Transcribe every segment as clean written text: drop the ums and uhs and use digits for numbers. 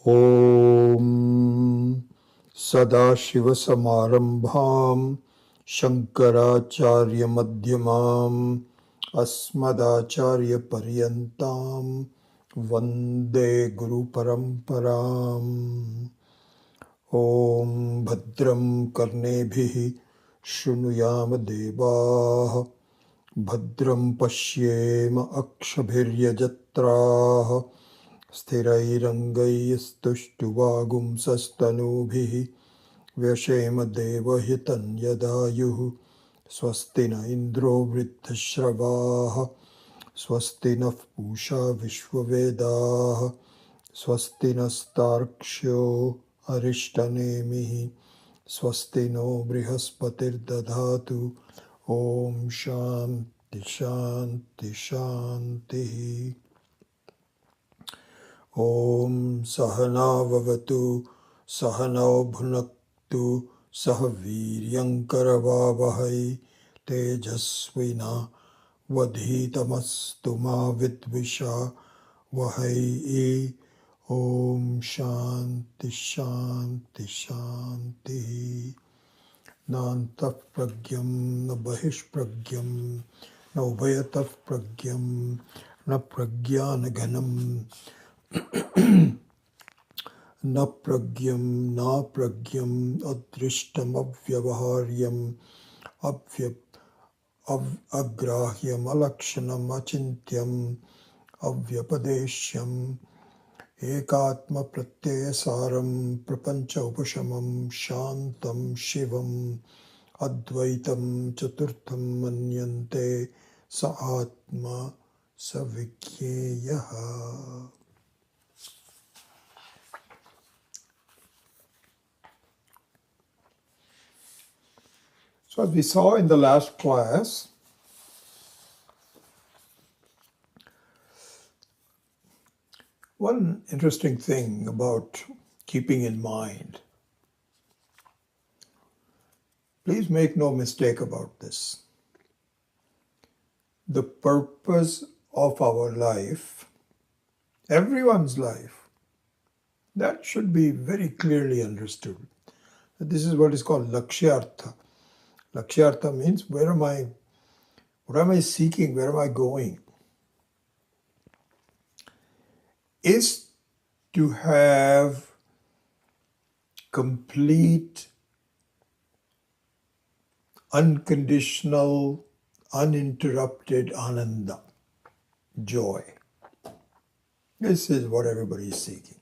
Om Sadashivasamarambham Shankaracharya Madhyamam Asmadacharya Paryantam Vande Guru Paramparam. Om Bhadram Karnebhihi Shrunuyama Devaah Bhadram Pashyema Akshabhiryajatraah Sthirairangayastushtuvaagumsastanubhihi Vyashema Devahitan Yadayuhu Swasti na Indro Vriddhashravah Swasti na Pusha Vishwavedah Swasti na Starksho Arishtanemihi Swasti no Brihaspatirdadhatu Om Shanti Shanti Shanti. Om Sahana Vavatu Sahana Bhunaktu Sahaviryankaravavahai Tejasvina Vadhitamastu Ma Vidvisha Vahai. Om Shanti Shanti Shanti. Nantah pragyam na bahish pragyam na ubhayatah pragyam na pragyana ganam na pragyam adrishtam avyavaharyam agrahyam alakshanam achintyam avyapadeshyam ekatma pratyasaram prapancha upashamam shantam shivam advaitam chaturtham manyante sa atma savikyeyaha. So as we saw in the last class, one interesting thing about keeping in mind, please make no mistake about this, the purpose of our life, everyone's life, that should be very clearly understood. This is what is called lakshyartha. Lakshyartha means what am I seeking, where am I going? Is to have complete, unconditional, uninterrupted ananda, joy. This is what everybody is seeking.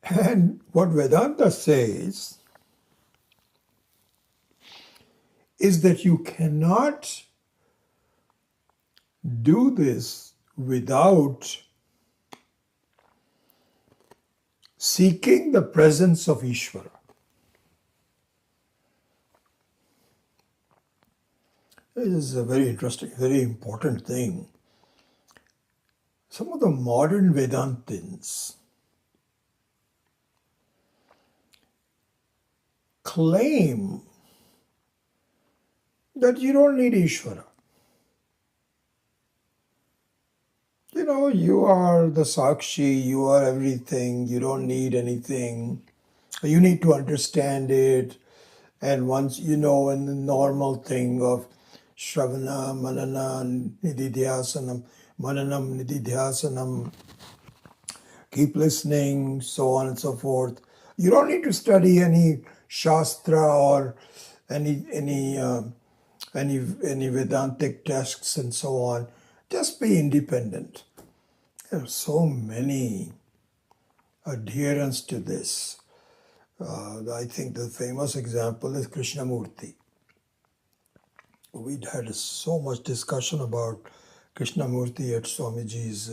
And what Vedanta says is that you cannot do this without seeking the presence of Ishvara. This is a very interesting, very important thing. Some of the modern Vedantins claim that you don't need Ishvara. You know, you are the Sakshi, you are everything, you don't need anything. You need to understand it. And once you know, in the normal thing of Shravana, Manana, Nididhyasanam, Mananam, Nididhyasanam, keep listening, so on and so forth. You don't need to study any Shastra or any Vedantic texts and so on. Just be independent. There are so many adherents to this. I think the famous example is Krishnamurti. We'd had so much discussion about Krishnamurti at Swamiji's,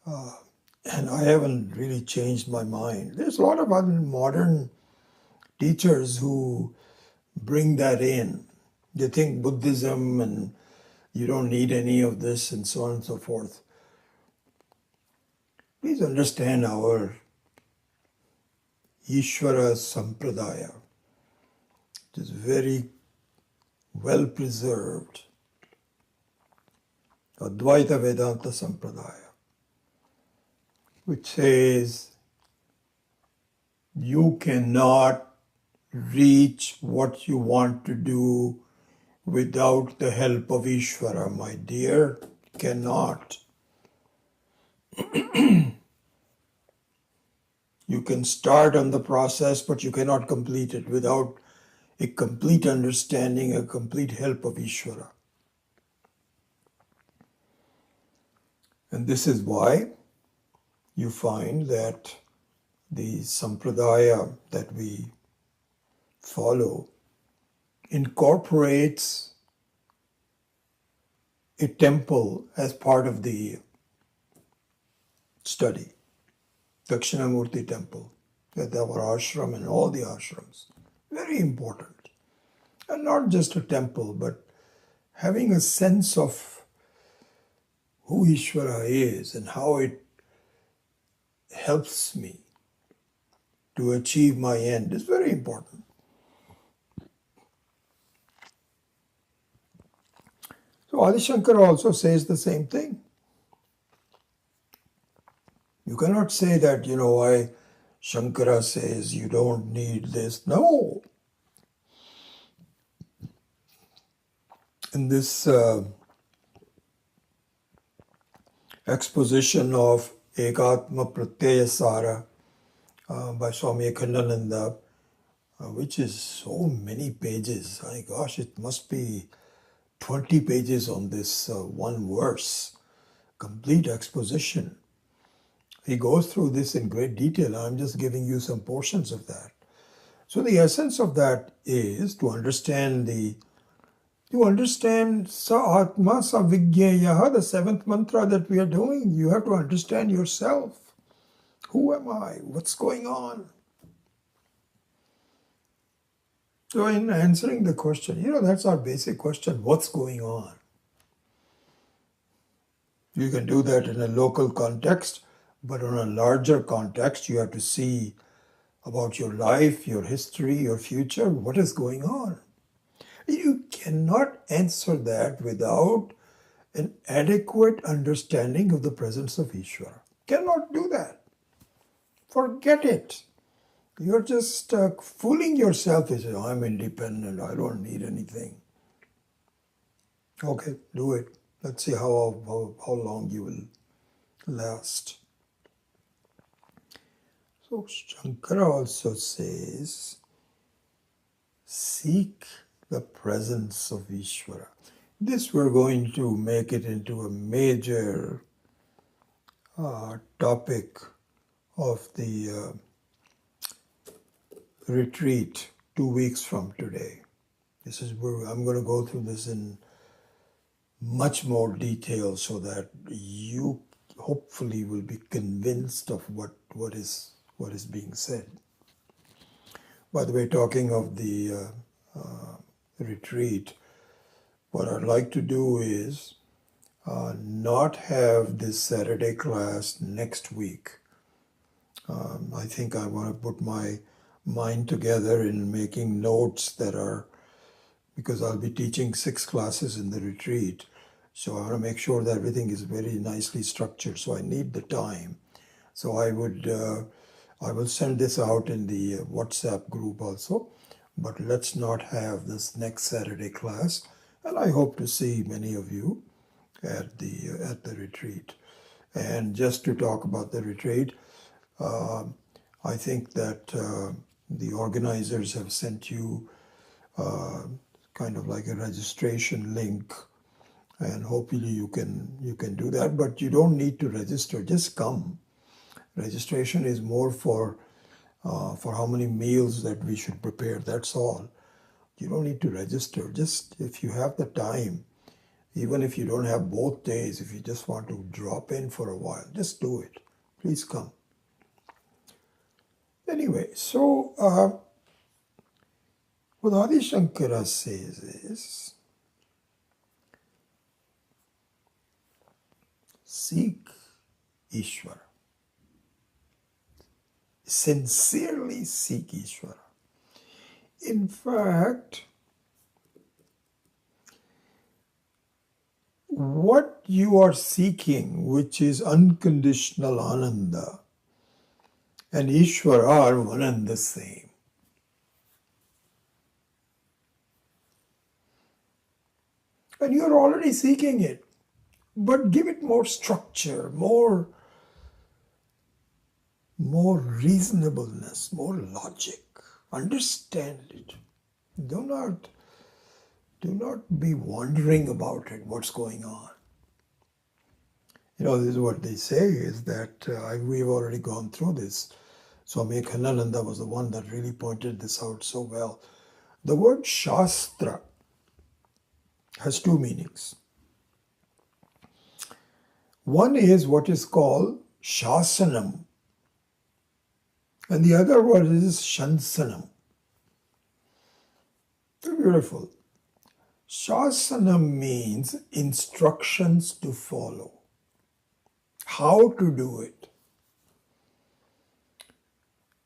and I haven't really changed my mind. There's a lot of other modern teachers who bring that in. They think Buddhism and you don't need any of this and so on and so forth. Please understand our Ishvara Sampradaya. It is very well preserved. Advaita Vedanta Sampradaya. which says you cannot reach what you want to do without the help of Ishvara, my dear. Cannot. You can start on the process, but you cannot complete it without a complete understanding, a complete help of Ishvara. And this is why you find that the sampradaya that we follow incorporates a temple as part of the study. Dakshinamurti temple, with our ashram and all the ashrams. Very important. And not just a temple, but having a sense of who Ishvara is and how it helps me to achieve my end is very important. So Adi Shankara also says the same thing. You cannot say that, why Shankara says you don't need this. No. In this exposition of Ekatma Pratyaya Sara by Swami Akhandananda, which is so many pages. My gosh, it must be 20 pages on this one verse. Complete exposition. He goes through this in great detail. I'm just giving you some portions of that. So the essence of that is to understand Sa Atma Sa Vigyayaha, the seventh mantra that we are doing. You have to understand yourself. Who am I? What's going on? So in answering the question, that's our basic question. What's going on? You can do that in a local context, but on a larger context, you have to see about your life, your history, your future, what is going on. You cannot answer that without an adequate understanding of the presence of Ishvara. Cannot do that. Forget it. You're just fooling yourself. You say, I'm independent, I don't need anything. Okay, do it. Let's see how long you will last. So Shankara also says, seek the presence of Ishvara. This we're going to make it into a major topic of the retreat 2 weeks from today. This is where I'm going to go through this in much more detail so that you hopefully will be convinced of what is being said. By the way, talking of the retreat, what I'd like to do is not have this Saturday class next week. I think I want to put my mind together in making notes that are, because I'll be teaching 6 classes in the retreat. So I want to make sure that everything is very nicely structured. So I need the time. So I will send this out in the WhatsApp group also. But let's not have this next Saturday class. And I hope to see many of you at the retreat. And just to talk about the retreat, I think that the organizers have sent you kind of like a registration link, and hopefully you can do that. But you don't need to register; just come. Registration is more for how many meals that we should prepare. That's all. You don't need to register. Just if you have the time, even if you don't have both days, if you just want to drop in for a while, just do it. Please come. Anyway, so what Adi Shankara says is, seek Ishvara. Sincerely seek Ishvara. In fact, what you are seeking, which is unconditional Ananda, and Ishvara are one and the same. And you're already seeking it, but give it more structure, more reasonableness, more logic. Understand it. Do not be wondering about it, what's going on. This is what they say is that we've already gone through this. Swami Khanananda was the one that really pointed this out so well. The word Shastra has two meanings. One is what is called Shasanam, and the other word is Shansanam. Very beautiful. Shasanam means instructions to follow, how to do it.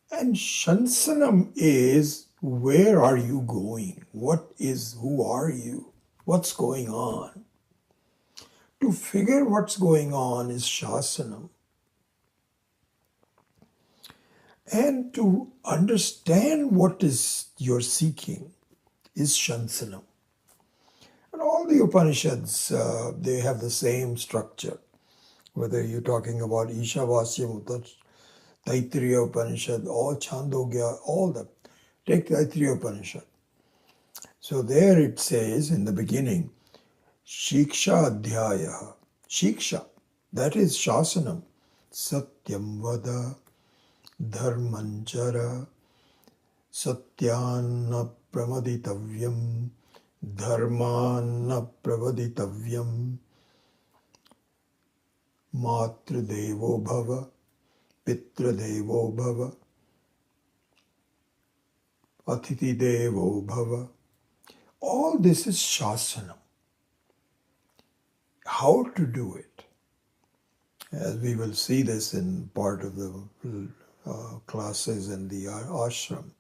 And Shansanam is where are you going? Who are you? What's going on? To figure what's going on is Shasanam. And to understand what is you're seeking is Shansanam. And all the Upanishads, they have the same structure. Whether you're talking about Ishavasya, Taittiriya Upanishad, or Chandogya, all them. Take Taittiriya Upanishad. So there it says in the beginning, Shiksha Adhyaya. Shiksha, that is Shasanam. Satyam Vada, Dharmanchara, Satyana Pramaditavyam, Dharmana Pravaditavyam, Matradevo Bhava, Pitradevo Bhava, Atiti Devo Bhava. All this is Shasanam. How to do it. As we will see this in part of the classes in the ashram.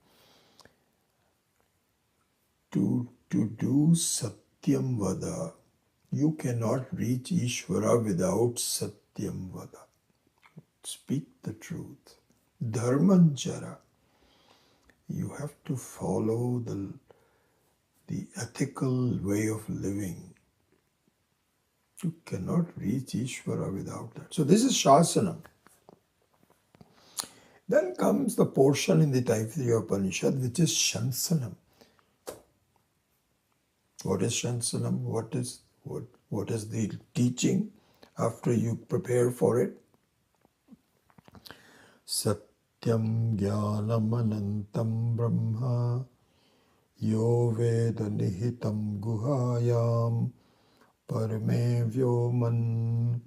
To do Satyam Vada, you cannot reach Ishvara without Satyam Vada. Speak the truth. Dharmanchara, you have to follow the ethical way of living. You cannot reach Ishvara without that. So this is Shasanam. Then comes the portion in the Taittiriya Upanishad which is Shansanam. What is Shansanam? What is the teaching after you prepare for it? Satyam Jnanam Anantam Brahma Yo Veda Nihitam Guhayam Parme Vyoman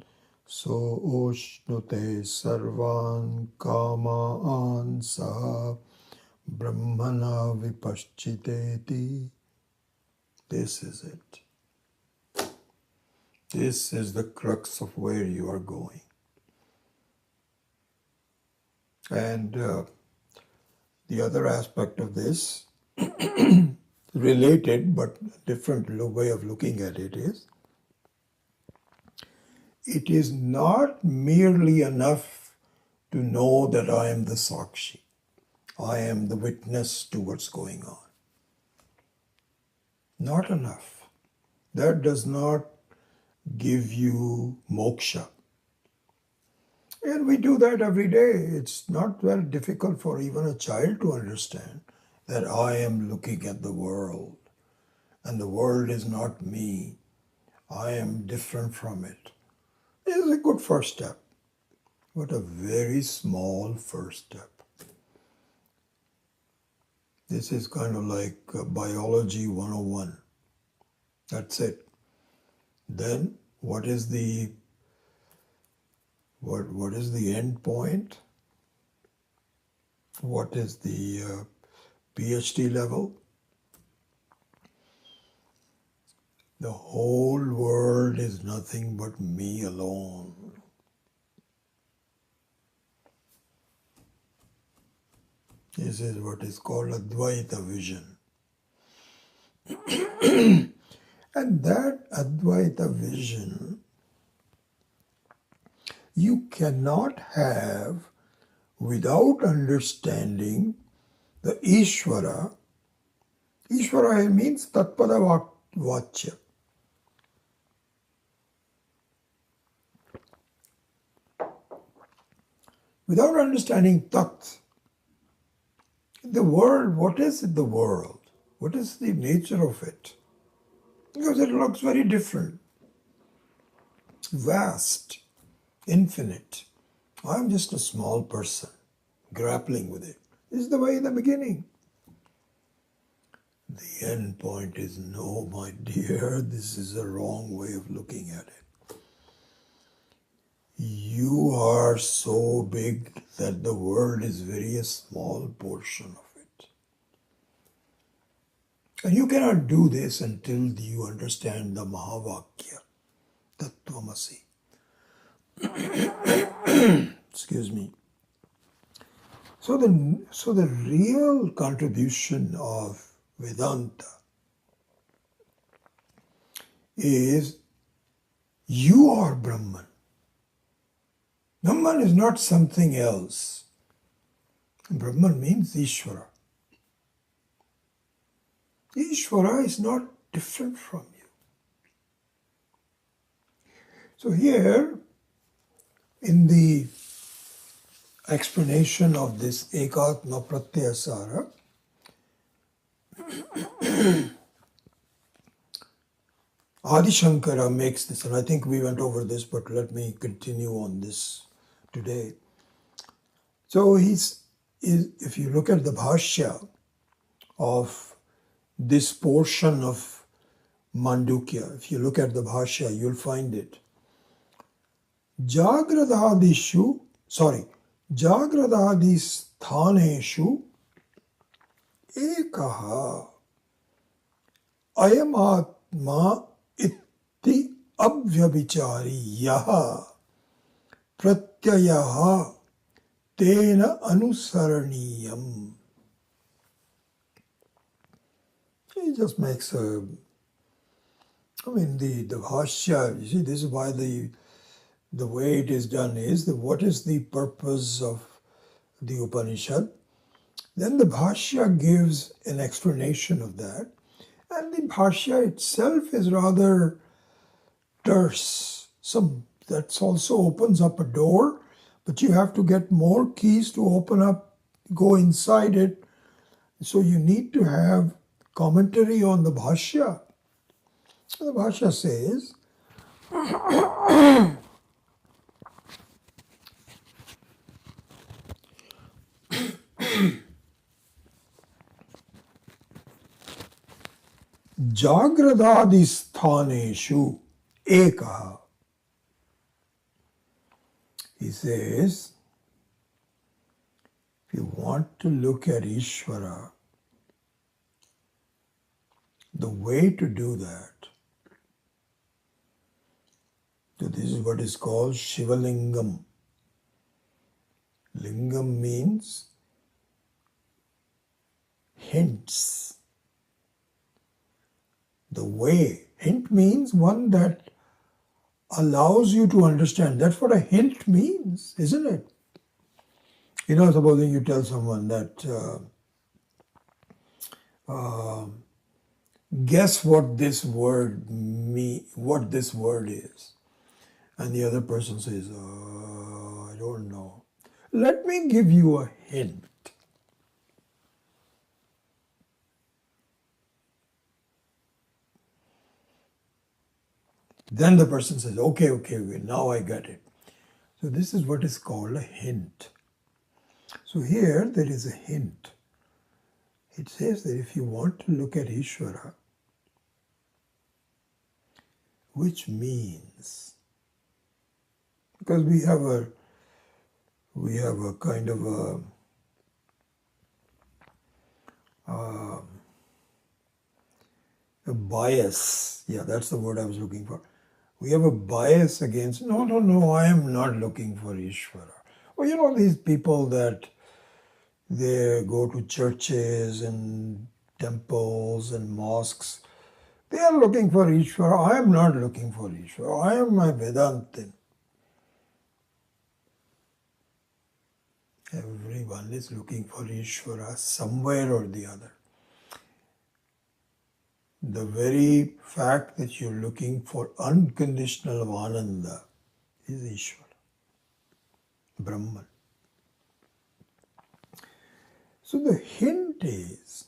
So Oshnute Sarvan Kamaan Saha Brahmana Vipaschiteti. This is it. This is the crux of where you are going. And the other aspect of this, related but different way of looking at it is not merely enough to know that I am the Sakshi. I am the witness to what's going on. Not enough. That does not give you moksha. And we do that every day. It's not very difficult for even a child to understand that I am looking at the world and the world is not me. I am different from it. It is a good first step, but a very small first step. This is kind of like biology 101. That's it. Then what is the end point? What is the PhD level? The whole world is nothing but me alone. This is what is called Advaita vision. And that Advaita vision you cannot have without understanding the Ishvara. Ishvara here means Tatpada Vachya. Without understanding Tat, the world, what is the world? What is the nature of it? Because it looks very different, vast, infinite. I'm just a small person grappling with it. This is the way in the beginning. The end point is no, my dear, this is a wrong way of looking at it. You are so big that the world is very a small portion of it. And you cannot do this until you understand the Mahavakya, Tattvamasi. Excuse me. So the real contribution of Vedanta is you are Brahman. Brahman is not something else. Brahman means Ishvara. Ishvara is not different from you. So here, in the explanation of this Ekatma Pratyasara, Adi Shankara makes this, and I think we went over this, but let me continue on this today. So if you look at the Bhashya of this portion of Mandukya, if you look at the Bhashya, you'll find it. Jagradadishu sthaneshu ekaha ayamatma itti abhyabhichari yaha pratyayaha tena anusaraniyam. He just makes the Bhashya, you see, this is why the way it is done is, what is the purpose of the Upanishad? Then the Bhashya gives an explanation of that. And the Bhashya itself is rather terse. That also opens up a door, but you have to get more keys to open up, go inside it. So you need to have commentary on the Bhashya. The Bhashya says, Jagradadisthaneshu ekaha. He says, if you want to look at Ishvara, the way to do that, so this is what is called Shivalingam. Lingam means hints. The way. Hint means one that allows you to understand. That's what a hint means, isn't it? You know, supposing you tell someone that, guess what this word is. And the other person says, I don't know. Let me give you a hint. Then the person says, okay, now I get it. So this is what is called a hint. So here there is a hint. It says that if you want to look at Ishvara, which means, because we have a kind of a bias. Yeah, that's the word I was looking for. We have a bias against, no, I am not looking for Ishvara. Well, you know, these people that they go to churches and temples and mosques They are looking for Ishvara. I am not looking for Ishvara. I am my Vedantin. Everyone is looking for Ishvara somewhere or the other. The very fact that you're looking for unconditional Ananda is Ishvara, Brahman. So the hint is,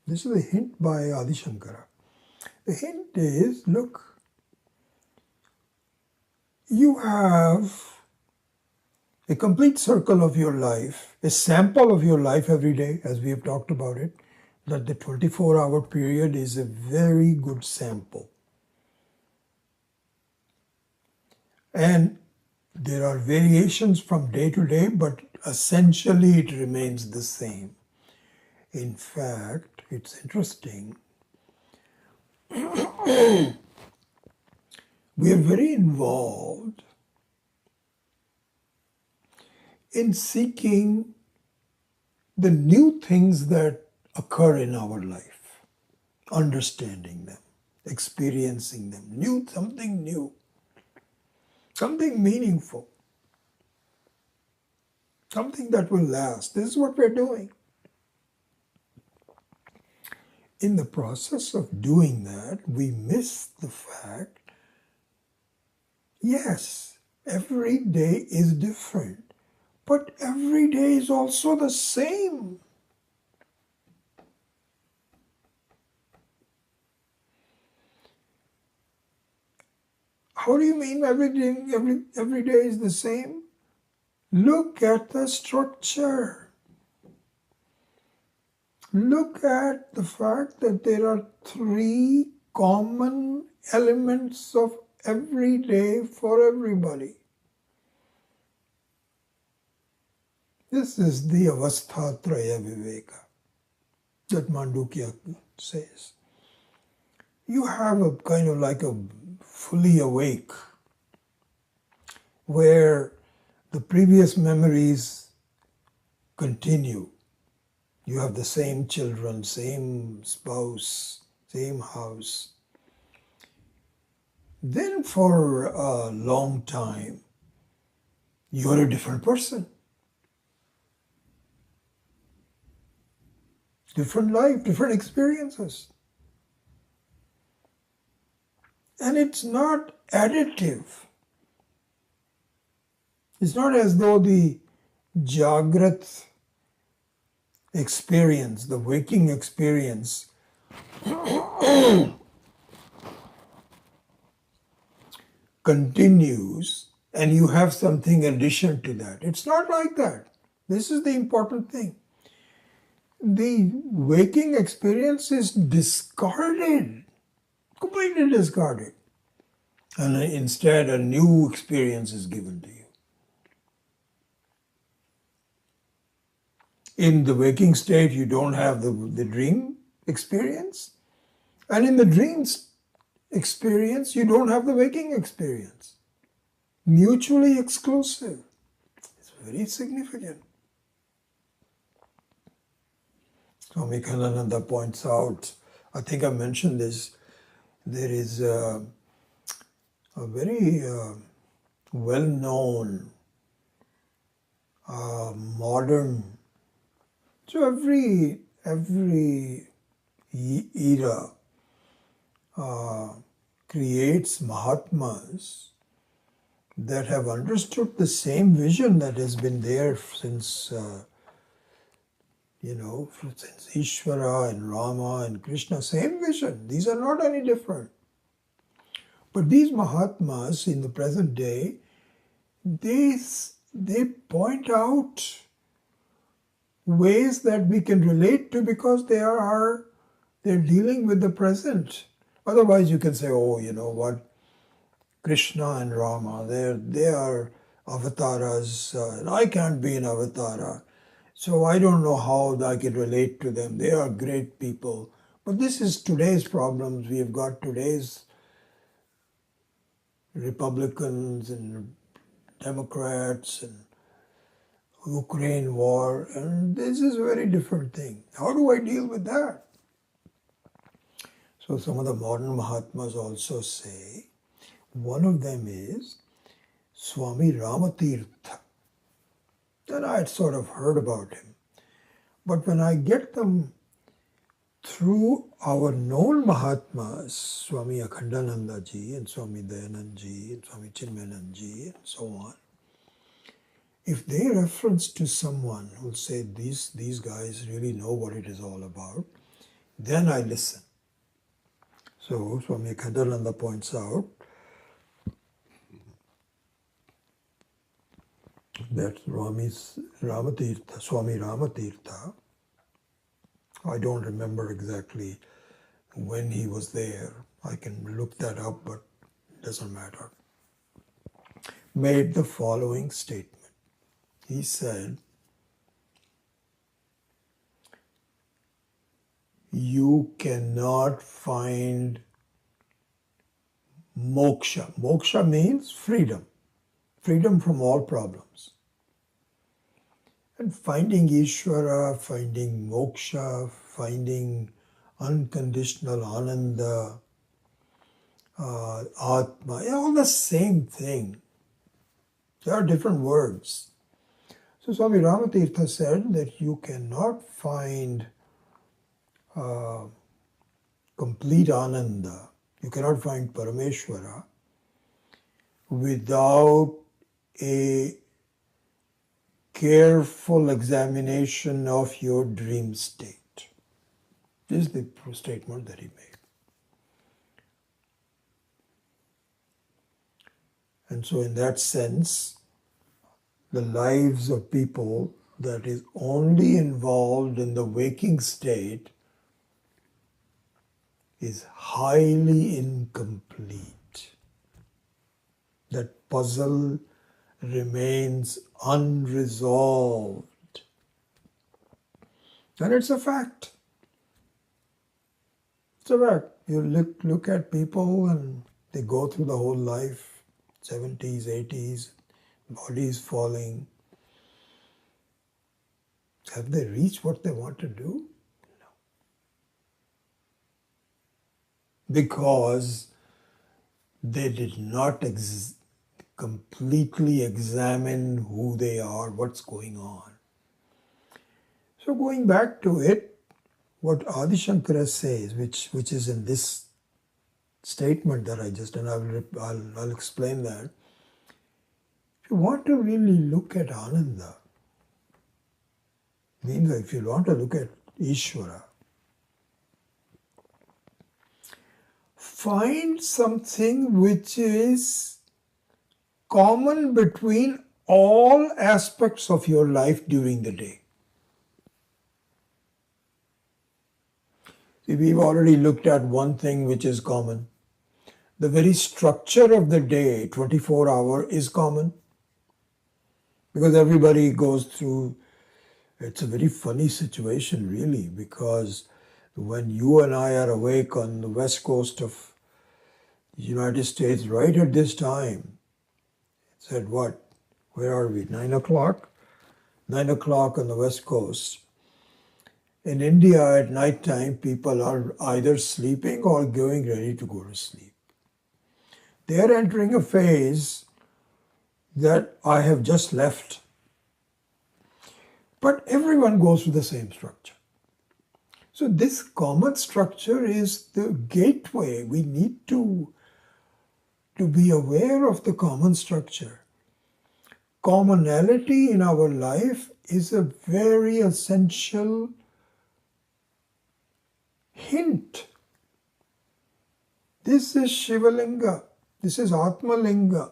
this is a hint by Adi Shankara. The hint is, look, you have a complete circle of your life, a sample of your life every day, as we have talked about it, that the 24-hour period is a very good sample. And there are variations from day to day, but essentially it remains the same. In fact, it's interesting. We are very involved in seeking the new things that occur in our life, understanding them, experiencing them, new, something meaningful, something that will last. This is what we're doing. In the process of doing that, we miss the fact, yes, every day is different, but every day is also the same. How do you mean every day is the same? Look at the structure. Look at the fact that there are 3 common elements of every day for everybody. This is the avasthatraya viveka that Mandukya says. You have a kind of like a fully awake, where the previous memories continue. You have the same children, same spouse, same house. Then for a long time, you're a different person. Different life, different experiences. And it's not additive. It's not as though the Jagrat experience, the waking experience, continues and you have something in addition to that. It's not like that. This is the important thing. The waking experience is discarded, completely discarded. And instead a new experience is given to you. In the waking state, you don't have the dream experience. And in the dreams experience, you don't have the waking experience. Mutually exclusive. It's very significant. Swami Khanananda points out, I think I mentioned this, there is a very well-known modern, so every era creates Mahatmas that have understood the same vision that has been there since, since Ishvara and Rama and Krishna, same vision. These are not any different. But these Mahatmas in the present day, they point out ways that we can relate to because they're dealing with the present. Otherwise you can say, oh, you know what, Krishna and Rama, they are avatars, and I can't be an avatara. So I don't know how I can relate to them. They are great people. But this is today's problems. We have got today's Republicans and Democrats and Ukraine war, and this is a very different thing. How do I deal with that? So some of the modern Mahatmas also say, one of them is Swami Ramatirtha. And I had sort of heard about him. But when I get them through our known Mahatmas, Swami Akhandananda ji and Swami Dayanand ji and Swami Chinmayanand ji and so on, if they reference to someone who'll say these guys really know what it is all about, then I listen. So Swami Akhandananda points out that Swami Ramatirtha, I don't remember exactly when he was there. I can look that up, but it doesn't matter. Made the following statement. He said, you cannot find moksha. Moksha means freedom. Freedom from all problems. And finding Ishvara, finding moksha, finding unconditional ananda, atma, all the same thing. There are different words. So Swami Ramatirtha said that you cannot find complete ananda, you cannot find Parameshwara without a careful examination of your dream state. This is the statement that he made. And so in that sense, the lives of people that is only involved in the waking state is highly incomplete. That puzzle remains unresolved. And it's a fact. It's a fact. You look at people and they go through the whole life, 70s, 80s, bodies falling. Have they reached what they want to do? No. Because they did not completely examine who they are, what's going on. So going back to it, what Adi Shankara says, which is in this statement that I just, and I'll explain that. If you want to really look at Ananda, means if you want to look at Ishvara, find something which is common between all aspects of your life during the day. See, we've already looked at one thing which is common. The very structure of the day, 24-hour, is common. Because everybody goes through, it's a very funny situation really, because when you and I are awake on the west coast of the United States right at this time, it's at what? Where are we? 9 o'clock? 9 o'clock on the west coast. In India at night time, people are either sleeping or going ready to go to sleep. They are entering a phase that I have just left. But everyone goes through the same structure. So this common structure is the gateway. We need to be aware of the common structure. Commonality in our life is a very essential hint. This is Shivalinga. This is Atmalinga.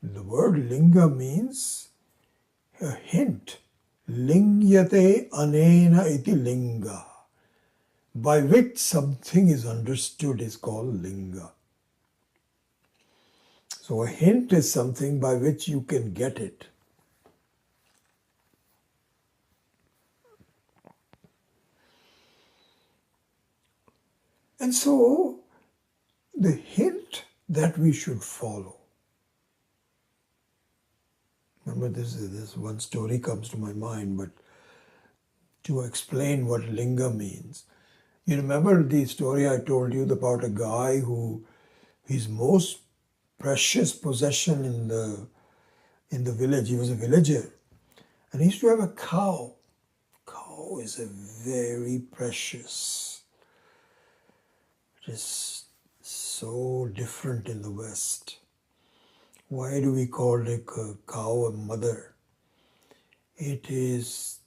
The word linga means a hint. Lingyate anena iti linga. By which something is understood is called linga. So a hint is something by which you can get it. And so the hint that we should follow. Remember, this one story comes to my mind, but to explain what linga means. You remember the story I told you about a guy who his most precious possession in the village, he was a villager, and he used to have a cow. Cow is a very precious. It is so different in the West. Why do we call a cow a mother? It's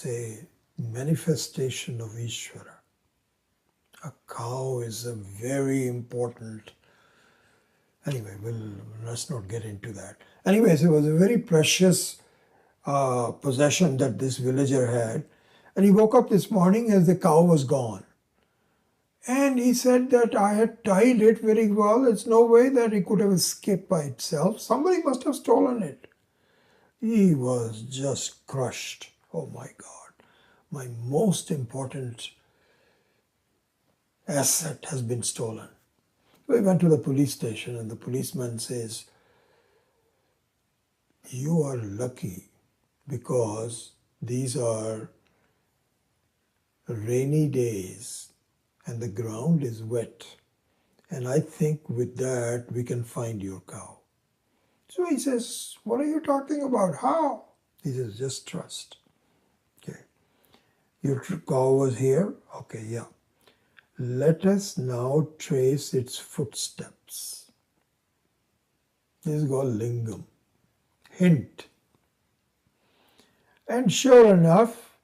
a manifestation of Ishvara. A cow is a very important. Anyway, let's not get into that. Anyways, it was a very precious possession that this villager had. And he woke up this morning as the cow was gone. And he said that I had tied it very well. It's no way that it could have escaped by itself. Somebody must have stolen it. He was just crushed. Oh my God. My most important asset has been stolen. We went to the police station and the policeman says, you are lucky because these are rainy days and the ground is wet. And I think with that we can find your cow. So he says, what are you talking about? How? He says, just trust. Okay. Your cow was here? Okay, yeah. Let us now trace its footsteps. This is called lingam. Hint. And sure enough,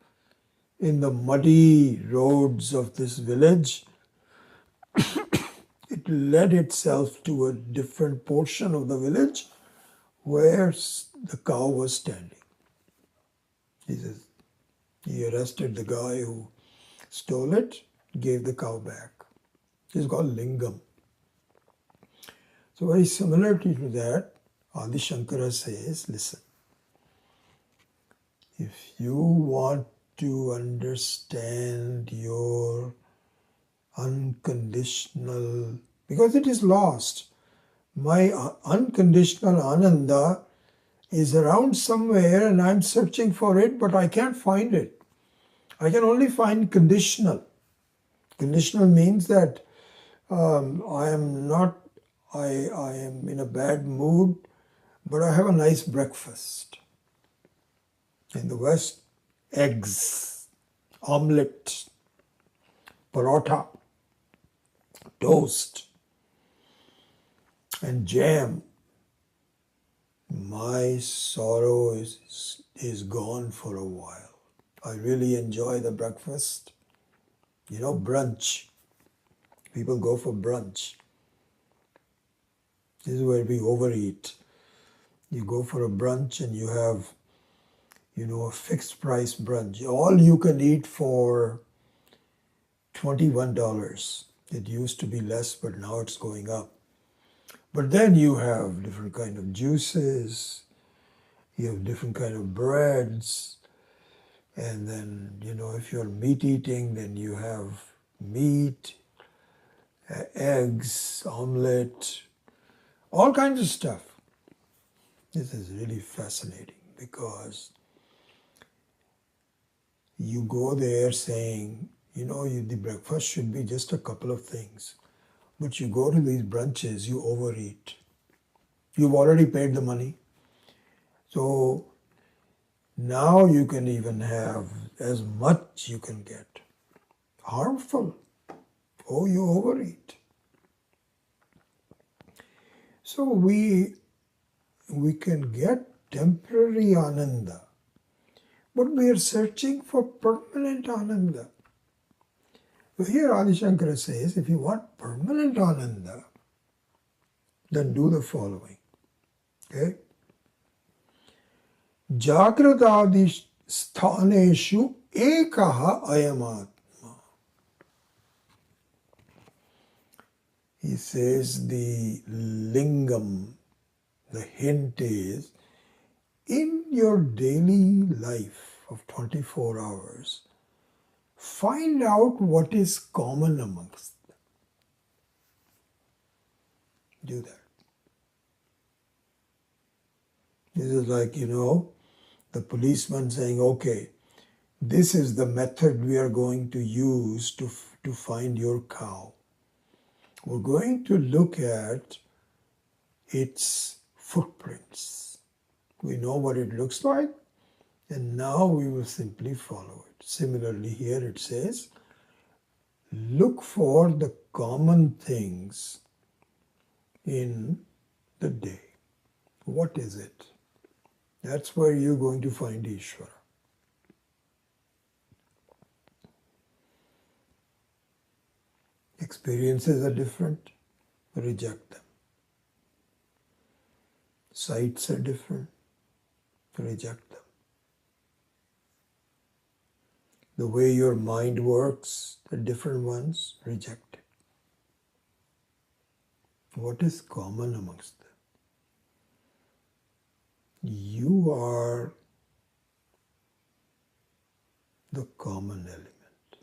in the muddy roads of this village, it led itself to a different portion of the village where the cow was standing. He says, he arrested the guy who stole it, gave the cow back. It's called lingam. So very similar to that, Adi Shankara says, listen, if you want to understand your unconditional, because it is lost, my unconditional ananda is around somewhere and I'm searching for it, but I can't find it. I can only find conditional. Conditional means that I am in a bad mood, but I have a nice breakfast. In the West, eggs, omelette, paratha, toast, and jam. My sorrow is gone for a while. I really enjoy the breakfast. You know, brunch. People go for brunch. This is where we overeat. You go for a brunch and you have, a fixed price brunch. All you can eat for $21. It used to be less, but now it's going up. But then you have different kind of juices, you have different kind of breads, and then, if you're meat eating, then you have meat, eggs, omelette, all kinds of stuff. This is really fascinating because you go there saying, the breakfast should be just a couple of things. But you go to these brunches, you overeat. You've already paid the money. So now you can even have as much you can get. Harmful. Oh, you overeat. So we can get temporary ananda, but we are searching for permanent ananda. So here Adi Shankara says, if you want permanent ananda, then do the following. Okay? Jagratadi sthaneshu ekaha ayamatma. He says the lingam, the hint is, in your daily life of 24 hours, find out what is common amongst them. Do that. This is like, the policeman saying, okay, This is the method we are going to use to find your cow. We're going to look at its footprints. We know what it looks like, and now we will simply follow it. Similarly, here it says, look for the common things in the day. What is it? That's where you're going to find Ishvara. Experiences are different, reject them. Sights are different, reject them. The way your mind works, the different ones, reject it. What is common amongst them? You are the common element.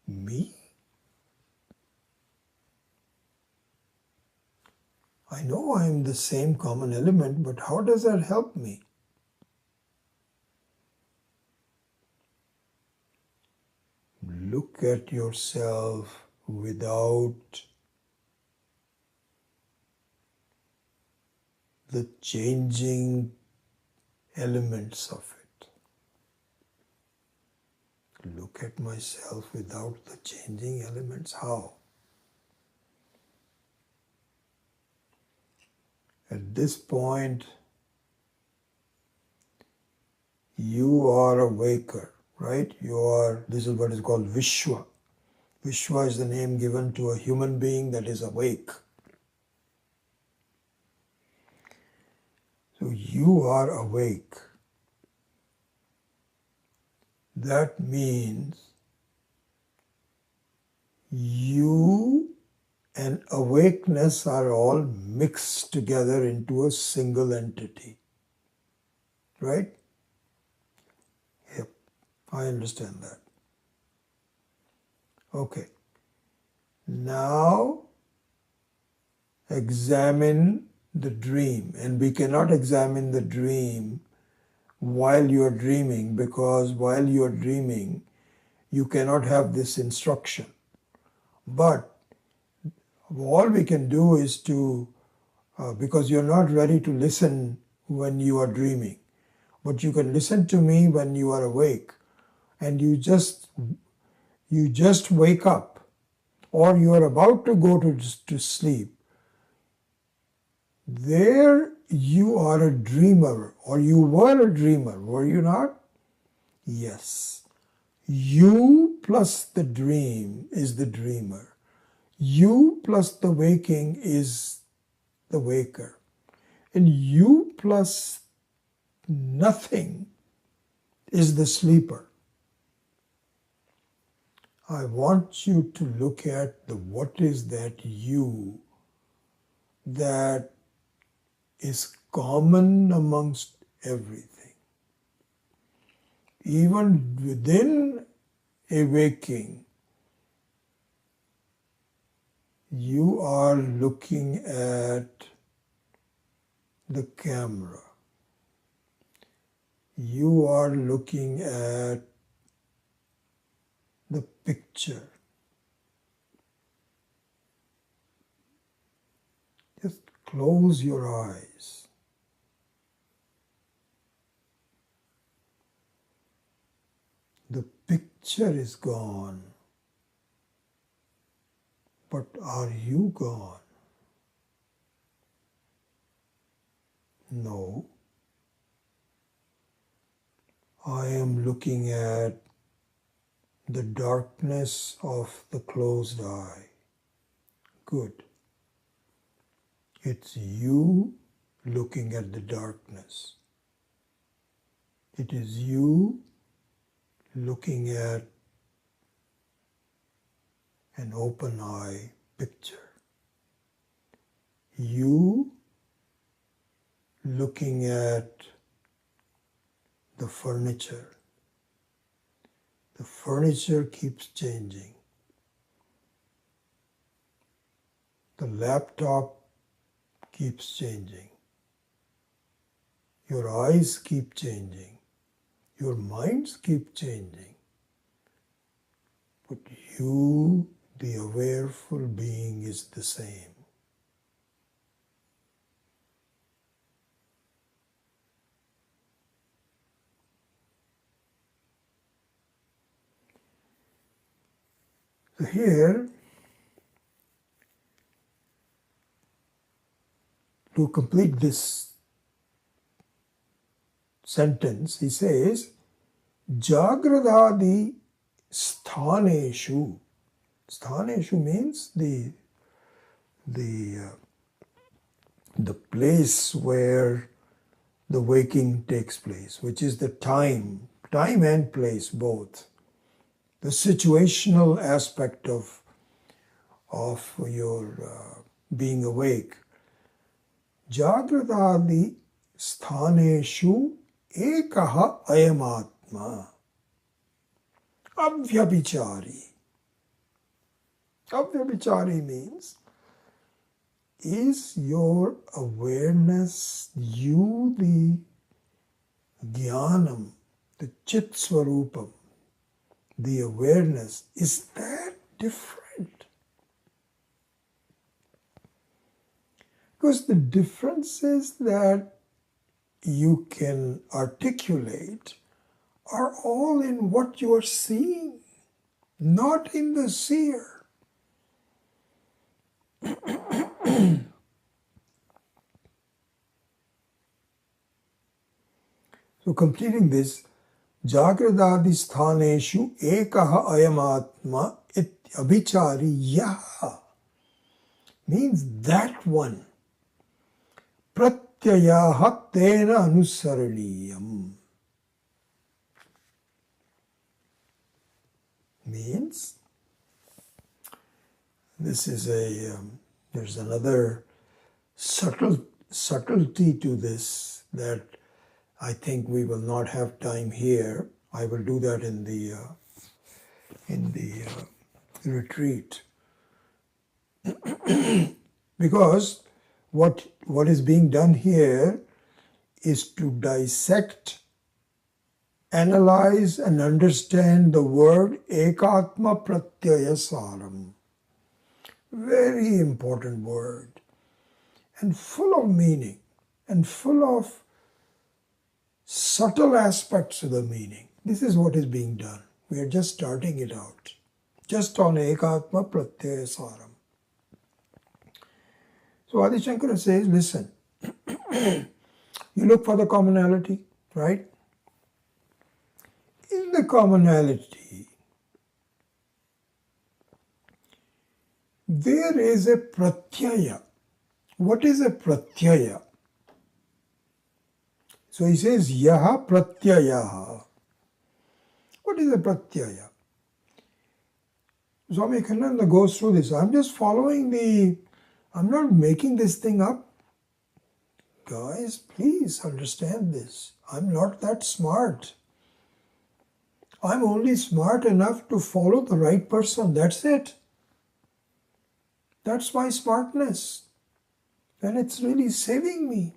Me? I know I am the same common element, but how does that help me? Look at yourself without the changing elements of it. Look at myself without the changing elements. How? At this point, you are a waker, right? This is what is called Vishwa. Vishwa is the name given to a human being that is awake. So you are awake. That means you and awakeness are all mixed together into a single entity. Right? Yep, I understand that. Okay. Now examine the dream. And we cannot examine the dream while you are dreaming, because while you are dreaming, you cannot have this instruction. But all we can do is to, because you're not ready to listen when you are dreaming, but you can listen to me when you are awake, and you just wake up, or you are about to go to sleep. There you are a dreamer, or you were a dreamer, were you not? Yes. You plus the dream is the dreamer. You plus the waking is the waker. And you plus nothing is the sleeper. I want you to look at what is that you that is common amongst everything. Even within a waking, you are looking at the camera. You are looking at the picture. Just close your eyes. The picture is gone, but are you gone? No. I am looking at the darkness of the closed eye. Good. It's you looking at the darkness. It is you looking at an open eye picture. You looking at the furniture. The furniture keeps changing. The laptop keeps changing. Your eyes keep changing. Your minds keep changing. But you, the awareful being, is the same. So here, to complete this sentence, he says, Jagradadi sthaneshu. Sthaneshu means the place where the waking takes place, which is the time and place both. The situational aspect of your being awake. Jagradadi sthaneshu ekaha ayamatma avyabhichari. Avyabhichari means, is your awareness, you the jnanam, the chit swarupam, the awareness, is that different? Because the differences that you can articulate are all in what you are seeing, not in the seer. So completing this, Jagradadi sthaneshu ekaha ayamatma it abhichari yaha means that one. Pratyayaha tena anusaraniyam means, this is there's another subtlety to this that I think we will not have time here. I will do that in the retreat. Because what is being done here is to dissect, analyze and understand the word ekatma pratyaya saram. Very important word and full of meaning and full of subtle aspects of the meaning. This is what is being done. We are just starting it out. Just on ekatma pratyaya saram. So Adi Shankara says, listen, you look for the commonality, right? In the commonality, there is a pratyaya. What is a pratyaya? So he says, yaha pratyayaha. What is a pratyaya? Swami Khananda goes through this. I'm just following I'm not making this thing up. Guys, please understand this. I'm not that smart. I'm only smart enough to follow the right person. That's it. That's my smartness. And it's really saving me.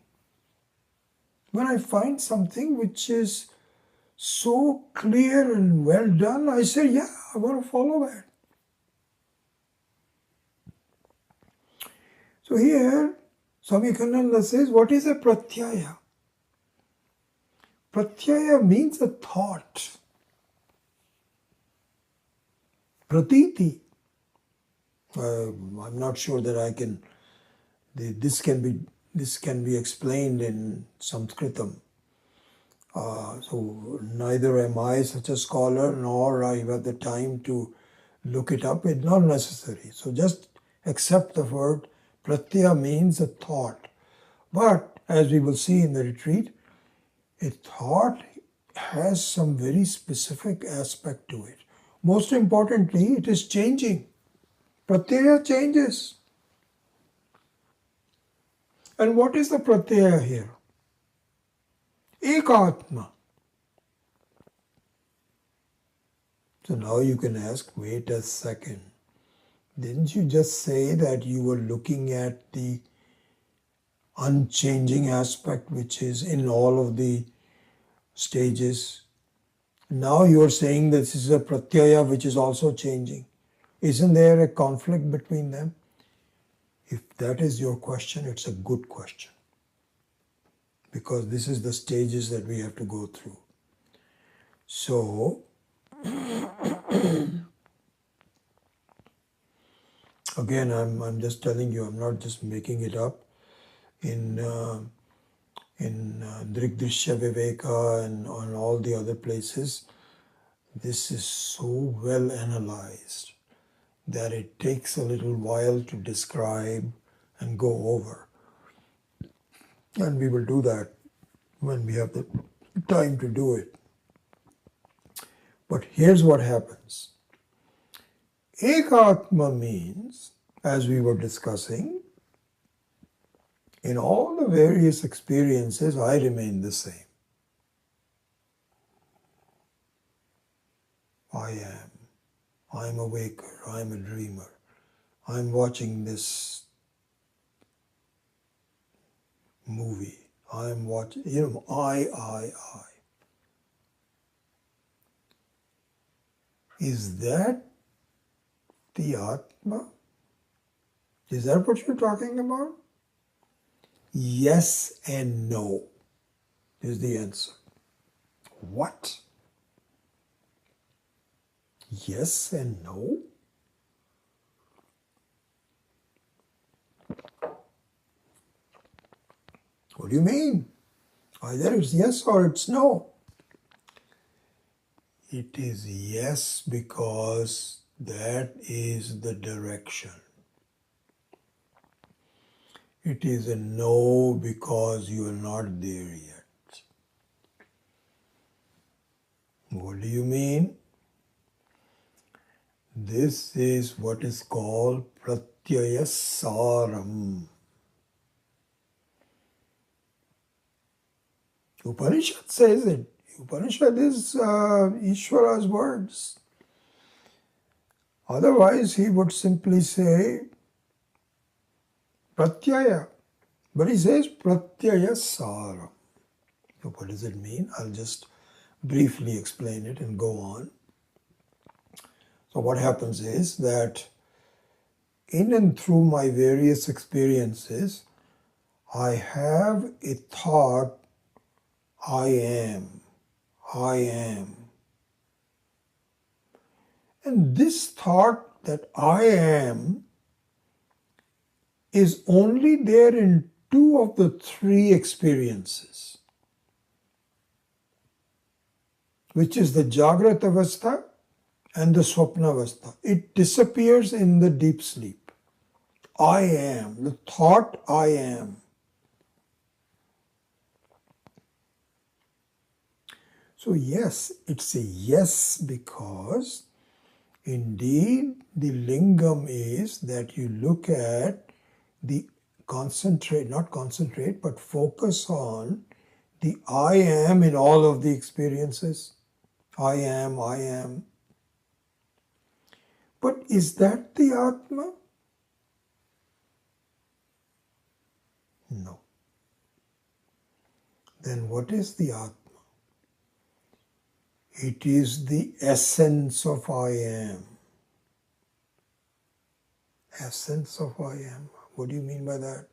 When I find something which is so clear and well done, I say, yeah, I want to follow that. So here, Swami Khananda says, what is a pratyaya? Pratyaya means a thought. Pratiti. I'm not sure that I can. This can be explained in Sanskritam. So neither am I such a scholar, nor I have the time to look it up. It's not necessary. So just accept the word. Pratyaya means a thought. But as we will see in the retreat, a thought has some very specific aspect to it. Most importantly, it is changing. Pratyaya changes. And what is the pratyaya here? Ekatma. So now you can ask, wait a second. Didn't you just say that you were looking at the unchanging aspect which is in all of the stages Now you're saying this is a pratyaya which is also changing. Isn't there a conflict between them? If that is your question, it's a good question. Because this is the stages that we have to go through. So, again, I'm just telling you, I'm not just making it up. In Drigdrishya Viveka and on all the other places, this is so well analyzed that it takes a little while to describe and go over. And we will do that when we have the time to do it. But here's what happens. Ekatma means, as we were discussing, in all the various experiences, I remain the same. I am. I'm a waker. I'm a dreamer. I'm watching this movie. I'm watching, I. Is that the Atma? Is that what you're talking about? Yes and no is the answer. What? Yes and no? What do you mean? Either it's yes or it's no. It is yes because that is the direction. It is a no because you are not there yet. What do you mean? This is what is called pratyaya saram. Upanishad says it. Upanishad is Ishvara's words. Otherwise, he would simply say pratyaya. But he says pratyaya saram. So what does it mean? I'll just briefly explain it and go on. So what happens is that in and through my various experiences, I have a thought, I am. And this thought that I am is only there in two of the three experiences, which is the Jagrat Avastha and the Swapna Avastha. It disappears in the deep sleep. I am, the thought I am. So yes, it's a yes because indeed the lingam is that you look at the not concentrate, but focus on the I am in all of the experiences. I am. But is that the Atma? No. Then what is the Atma? It is the essence of I am. Essence of I am. What do you mean by that?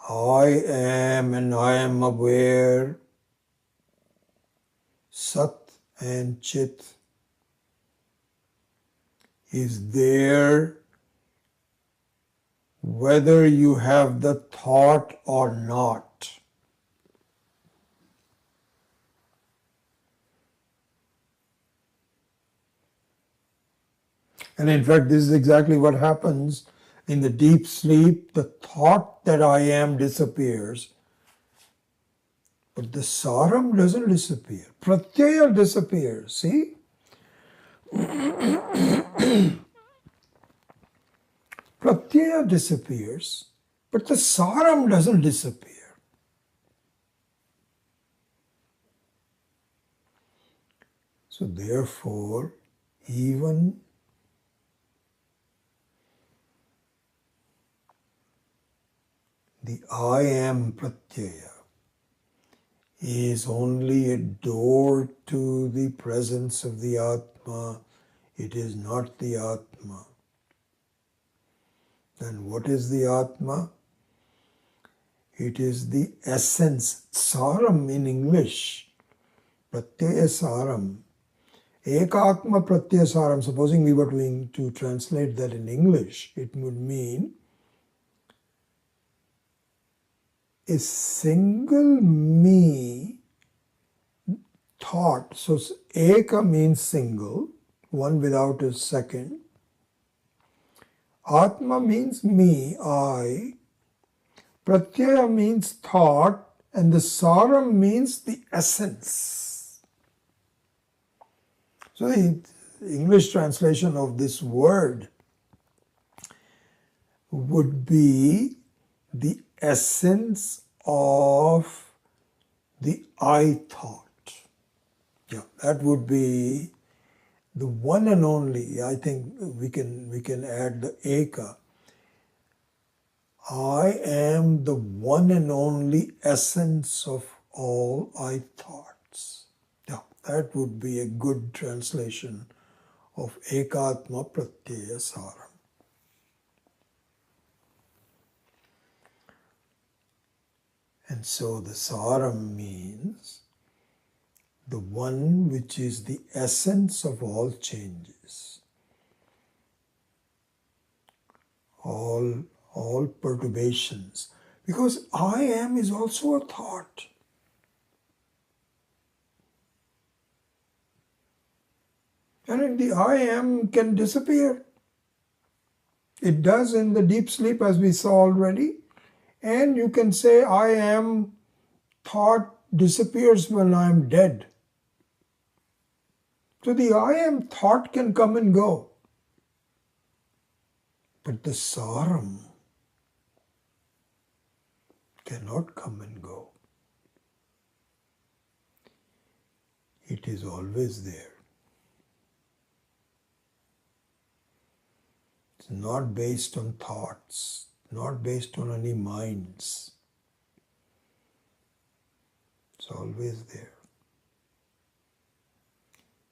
I am and I am aware. Sat and Chit is there whether you have the thought or not. And in fact, this is exactly what happens in the deep sleep. The thought that I am disappears, but the saram doesn't disappear. Pratyaya disappears, see? Pratyaya disappears, but the saram doesn't disappear. So therefore, even the I am pratyaya is only a door to the presence of the Atma. It is not the Atma. Then what is the Atma? It is the essence, saram in English, pratyaya saram. Ekatma pratyaya saram, supposing we were to translate that in English, it would mean a single me thought. So eka means single, one without a second. Atma means me, I. Pratyaya means thought, and the saram means the essence. So the English translation of this word would be the essence of the I thought. Yeah, that would be the one and only. I think we can add the eka. I am the one and only essence of all I thoughts. Yeah, that would be a good translation of ekatma pratyaya saram. And so the saram means the one which is the essence of all changes, all perturbations. Because I am is also a thought. And the I am can disappear. It does in the deep sleep, as we saw already. And you can say I am thought disappears when I am dead. So the I am thought can come and go. But the saram cannot come and go. It is always there. It's not based on thoughts, not based on any minds. It's always there.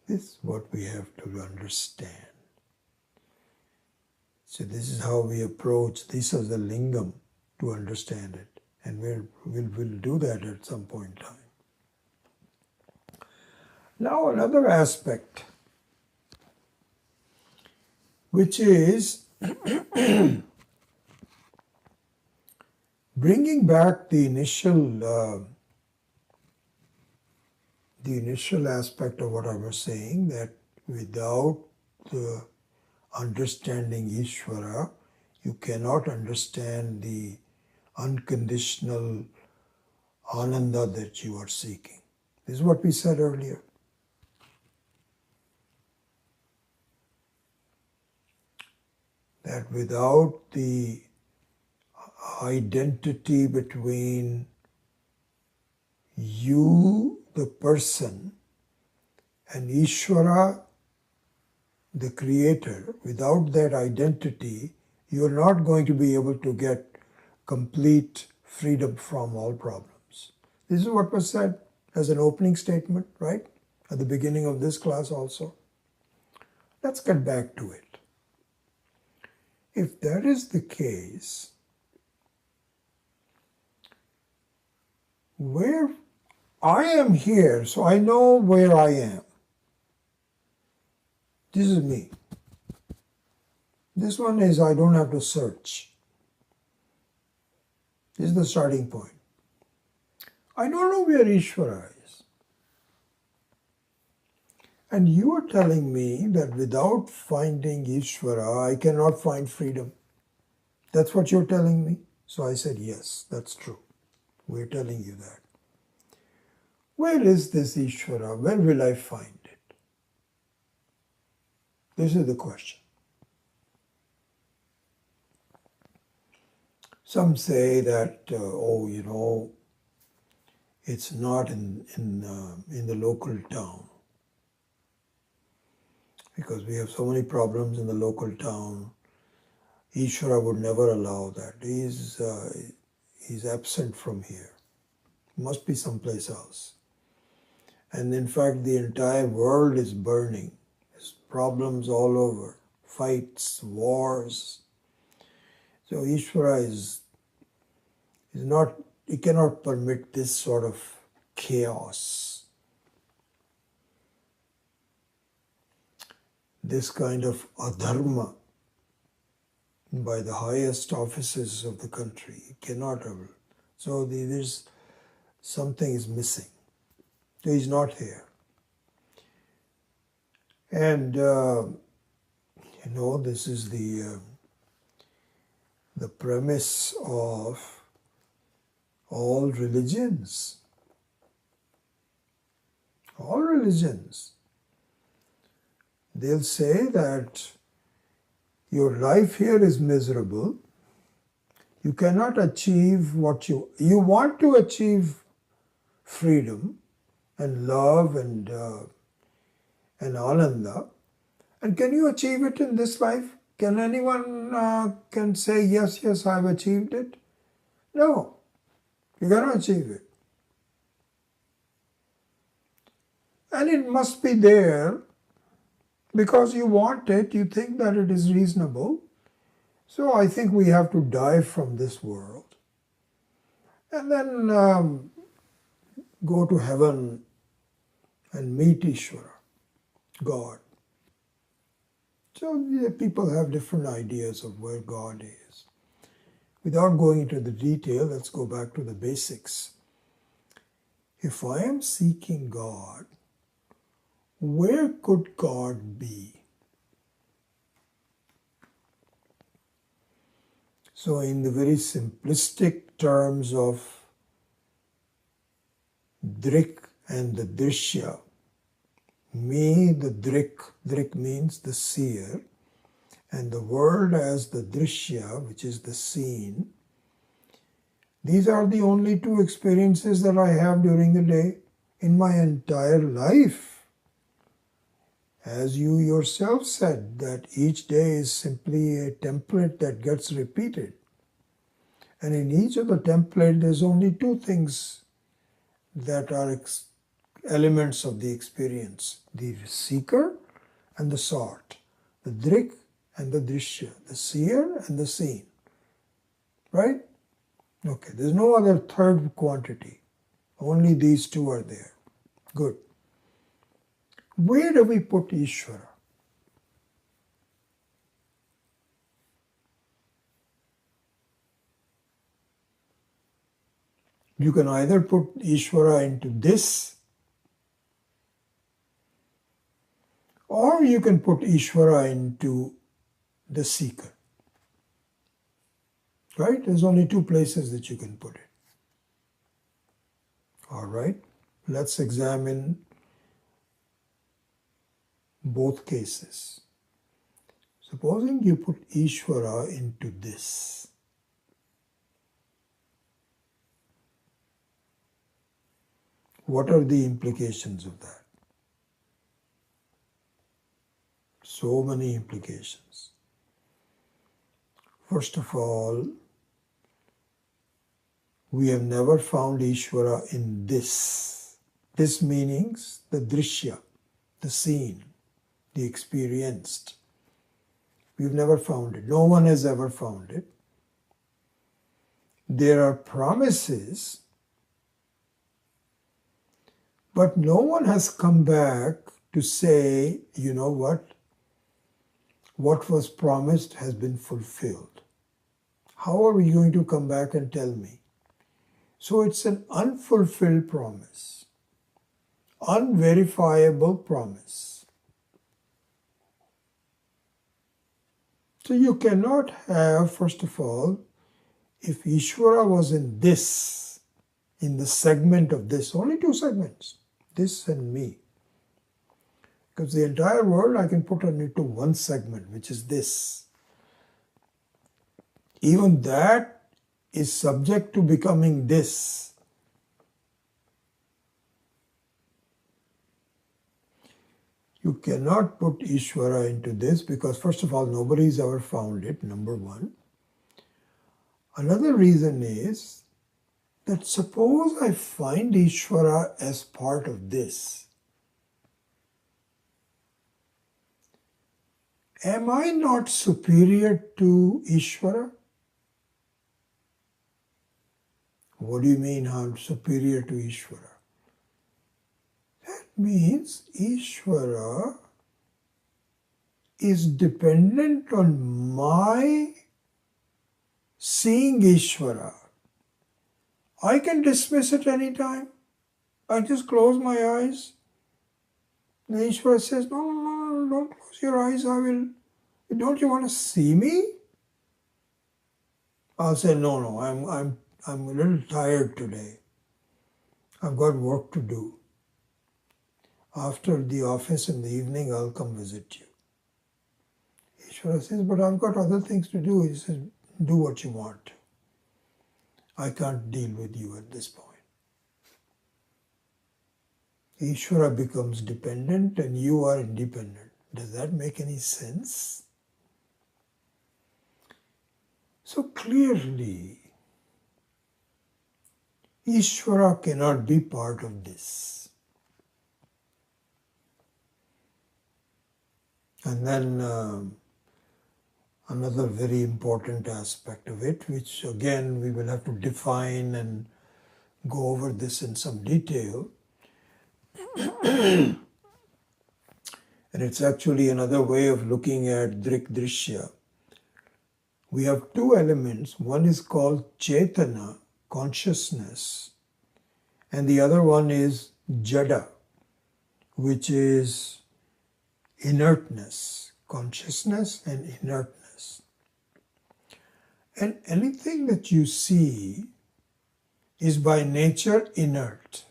This is what we have to understand. So this is how we approach this as a lingam to understand it. And we'll do that at some point in time. Now another aspect, which is bringing back the initial aspect of what I was saying, that without the understanding Ishvara, you cannot understand the unconditional ananda that you are seeking. This is what we said earlier. That without the identity between you, the person, and Ishvara, the creator, without that identity, you are not going to be able to get complete freedom from all problems. This is what was said as an opening statement, right? At the beginning of this class also. Let's get back to it. If that is the case, where I am here, so I know where I am. This is me. This one is I don't have to search. This is the starting point. I don't know where Ishvara is. And you are telling me that without finding Ishvara, I cannot find freedom. That's what you're telling me? So I said, yes, that's true. We're telling you that. Where is this Ishvara? Where will I find it? This is the question. Some say that, it's not in the local town, because we have so many problems in the local town. Ishvara would never allow that. He's absent from here. must be someplace else. And in fact, the entire world is burning. There's problems all over, fights, wars. So Ishvara is not, he cannot permit this sort of chaos, this kind of adharma by the highest officers of the country. He cannot have. So there's something is missing. So he's not here. And this is the premise of all religions. All religions. They'll say that your life here is miserable. You cannot achieve what you want to achieve freedom and love and ananda. And can you achieve it in this life? Can anyone can say, yes, I've achieved it? No, you cannot achieve it. And it must be there because you want it, you think that it is reasonable. So I think we have to die from this world and then go to heaven and meet Ishvara, God. So people have different ideas of where God is. Without going into the detail, let's go back to the basics. If I am seeking God, where could God be? So in the very simplistic terms of Drik and the Drishya, the Drik means the seer, and the world as the Drishya, which is the seen. These are the only two experiences that I have during the day in my entire life. As you yourself said, that each day is simply a template that gets repeated. And in each of the template, there's only two things that are elements of the experience. The seeker and the sought. The Drik and the Drishya. The seer and the seen. Right? Okay, there's no other third quantity. Only these two are there. Good. Where do we put Ishvara? You can either put Ishvara into this, or you can put Ishvara into the seeker. Right? There's only two places that you can put it. All right? Let's examine both cases. Supposing you put Ishvara into this. What are the implications of that? So many implications. First of all, we have never found Ishvara in this. This means the Drishya, the seen, the experienced. We've never found it. No one has ever found it. There are promises, but no one has come back to say, you know what was promised has been fulfilled. How are we going to come back and tell me? So it's an unfulfilled promise, unverifiable promise. So you cannot have, first of all, if Ishvara was in this, in the segment of this, only two segments, this and me. Because the entire world I can put into one segment, which is this. Even that is subject to becoming this. You cannot put Ishvara into this because, first of all, nobody's ever found it, number one. Another reason is that suppose I find Ishvara as part of this, am I not superior to Ishvara? What do you mean I'm superior to Ishvara? That means Ishvara is dependent on my seeing Ishvara. I can dismiss it any time. I just close my eyes. The Ishvara says, no, no, no, no, don't close your eyes. I will. Don't you want to see me? I'll say, no, no, I'm a little tired today. I've got work to do. After the office in the evening, I'll come visit you. Ishvara says, but I've got other things to do. He says, do what you want. I can't deal with you at this point. Ishvara becomes dependent and you are independent. Does that make any sense? So clearly, Ishvara cannot be part of this. And then another very important aspect of it, which again we will have to define and go over this in some detail. And it's actually another way of looking at Drik Drishya. We have two elements. One is called Chetana, consciousness, and the other one is Jada, which is inertness, consciousness and inertness. And anything that you see is by nature inert.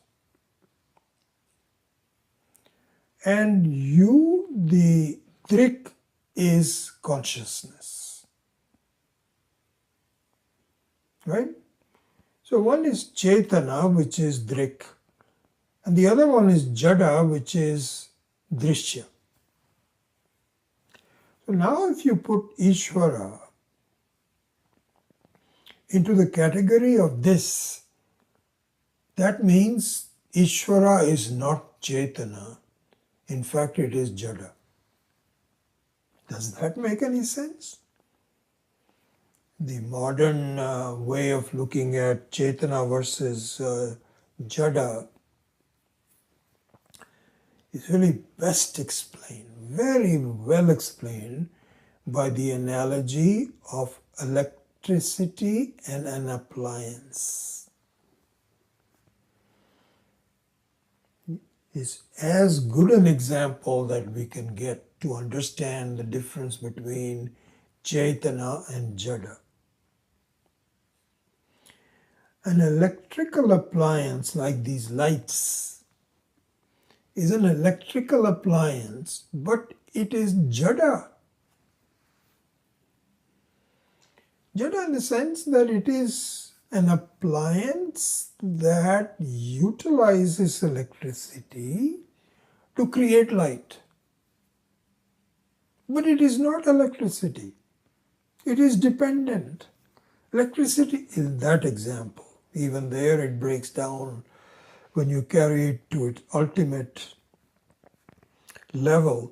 And you, the Drik, is consciousness. Right? So one is Chetana, which is Drik, and the other one is Jada, which is Drishya. So now if you put Ishvara into the category of this, that means Ishvara is not Chetana. In fact, it is Jada. Does that make any sense? The modern way of looking at Chetana versus Jada is really best explained, very well explained by the analogy of electricity and an appliance. It's as good an example that we can get to understand the difference between Chetana and Jada. An electrical appliance like these lights is an electrical appliance, but it is Jada. Jada in the sense that it is an appliance that utilizes electricity to create light. But it is not electricity. It is dependent. Electricity is that example. Even there it breaks down when you carry it to its ultimate level.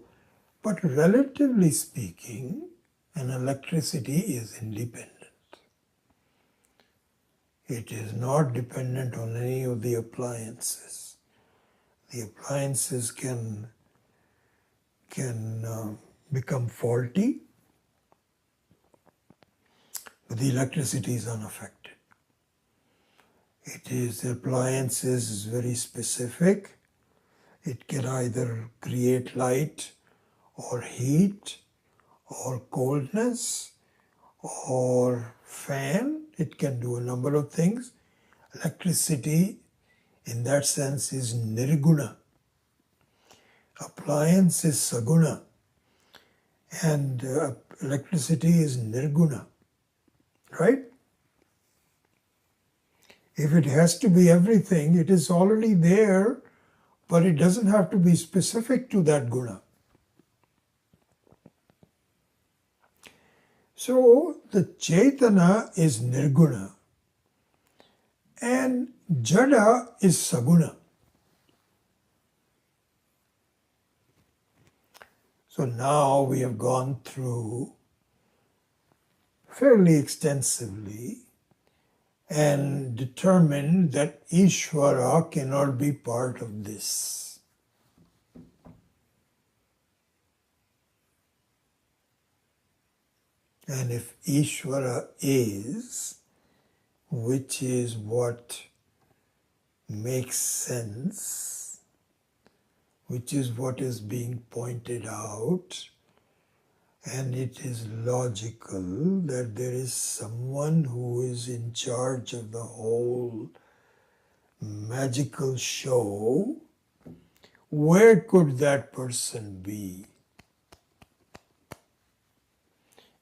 But relatively speaking, an electricity is independent. It is not dependent on any of the appliances. The appliances can become faulty, but the electricity is unaffected. The appliance is very specific. It can either create light or heat or coldness or fan. It can do a number of things. Electricity in that sense is nirguna. Appliance is saguna. And electricity is nirguna. Right? If it has to be everything, it is already there, but it doesn't have to be specific to that guna. So the Chetana is nirguna. And Jada is Saguna. So now we have gone through fairly extensively and determined that Ishvara cannot be part of this. And if Ishvara is, which is what makes sense, which is what is being pointed out, and it is logical that there is someone who is in charge of the whole magical show. Where could that person be?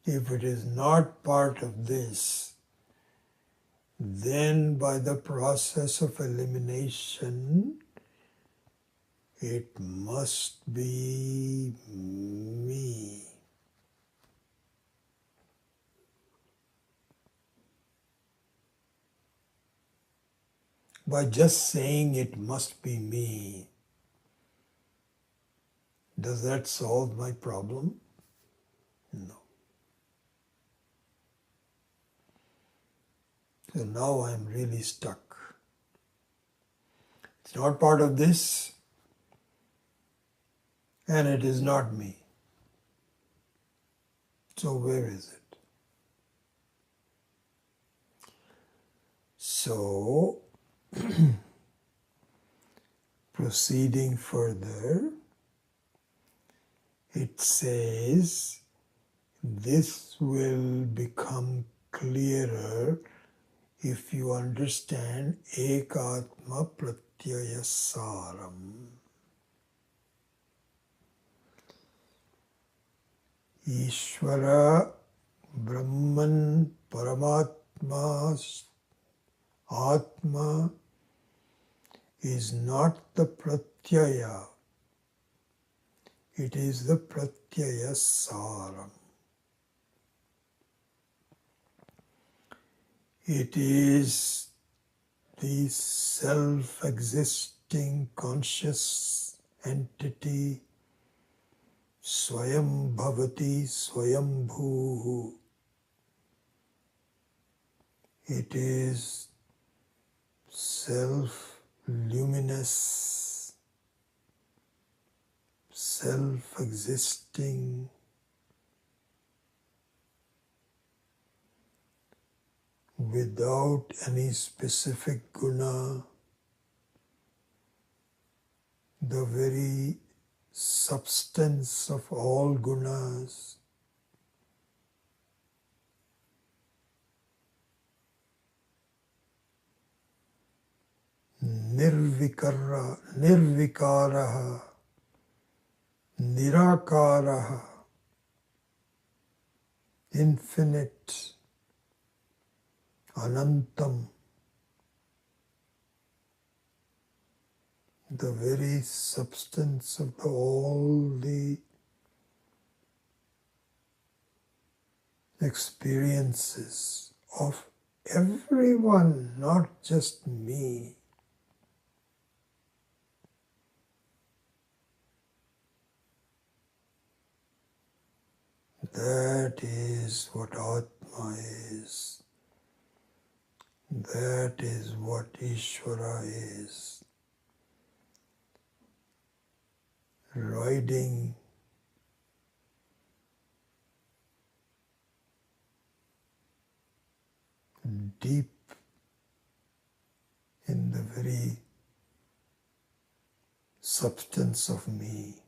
If it is not part of this, then by the process of elimination, it must be me. By just saying it must be me, does that solve my problem? No. So now I'm really stuck. It's not part of this, and it is not me. So where is it? So, proceeding further, it says, this will become clearer if you understand Ekatma Pratyaya Saram. Ishvara Brahman Paramatma Atma is not the Pratyaya, it is the Pratyaya Saram. It is the self-existing conscious entity Swayam Bhavati Swayam Bhuhu. It is self-luminous, self-existing, without any specific guna, the very substance of all gunas. Nirvikaraha, Nirakaraha, infinite, Anantam, the very substance of all the experiences of everyone, not just me. That is what Atma is. That is what Ishvara is. Riding deep in the very substance of me.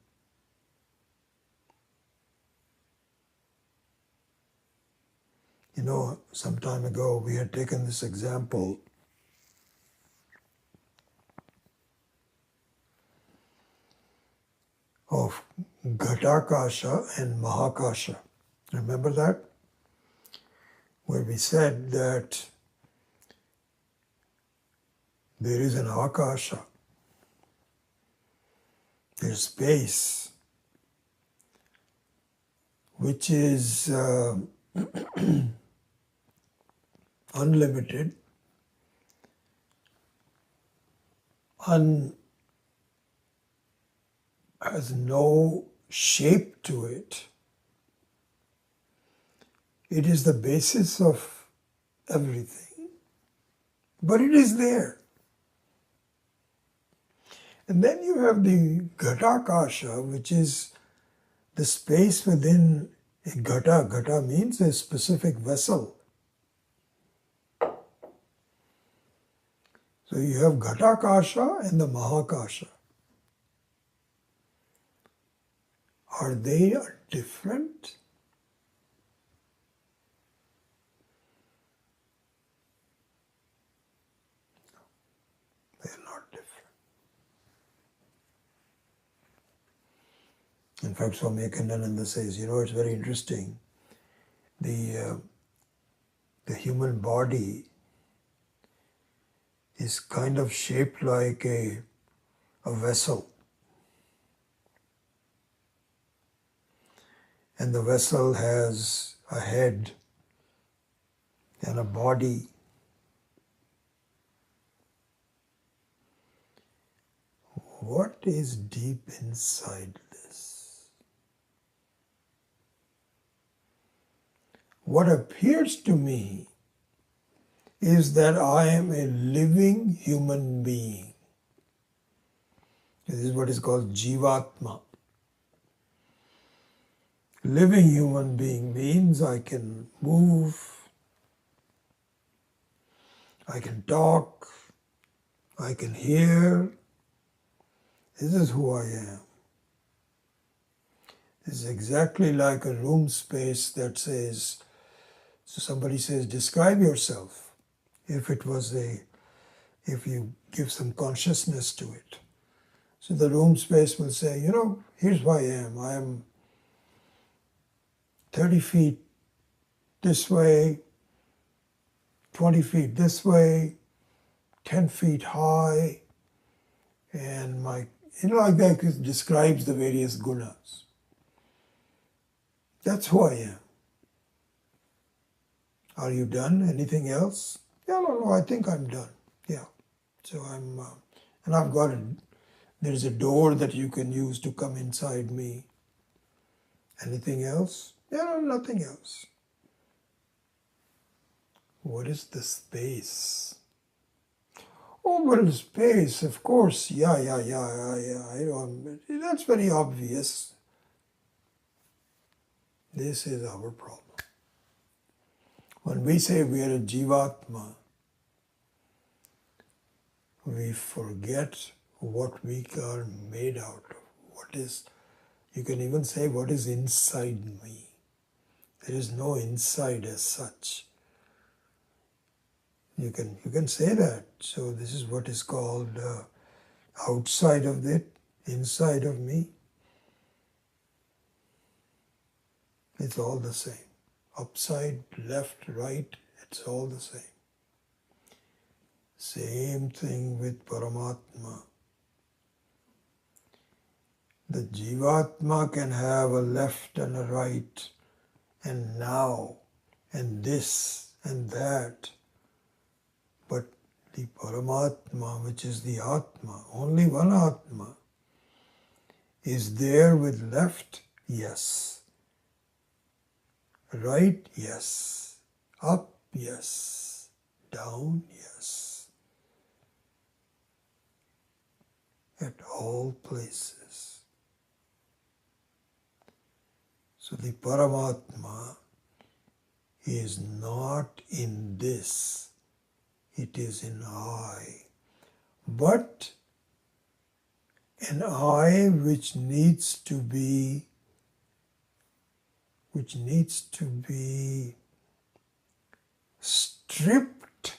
You know, some time ago we had taken this example of Ghatakasha and Mahakasha. Remember that? Where we said that there is an Akasha, there's space, which is unlimited, has no shape to it. It is the basis of everything, but it is there. And then you have the Ghatakasha, which is the space within a Ghata. Ghata means a specific vessel. So you have Ghatakasha and the Mahakasha. Are they different? They are not different. In fact, Swami Akandananda says, it's very interesting. The human body is kind of shaped like a vessel. And the vessel has a head and a body. What is deep inside this? What appears to me is that I am a living human being. This is what is called Jivatma. Living human being means I can move, I can talk, I can hear. This is who I am. This is exactly like a room space that says, so somebody says, describe yourself. If you give some consciousness to it. So the room space will say, here's who I am. I am 30 feet this way, 20 feet this way, 10 feet high, and like that it describes the various gunas. That's who I am. Are you done? Anything else? Yeah, no, I think I'm done. Yeah. So and I've got there's a door that you can use to come inside me. Anything else? Yeah, no, nothing else. What is the space? Oh, but space, of course. Yeah. That's very obvious. This is our problem. When we say we are a Jivatma, we forget what we are made out of. You can even say what is inside me. There is no inside as such. You can say that. So this is what is called outside of it, inside of me. It's all the same. Upside, left, right, it's all the same. Same thing with Paramatma. The Jivatma can have a left and a right, and now, and this, and that. But the Paramatma, which is the Atma, only one Atma, is there with left, yes. Right, yes. Up, yes. Down, yes. At all places. So the Paramatma is not in this, it is in I. But an I which needs to be stripped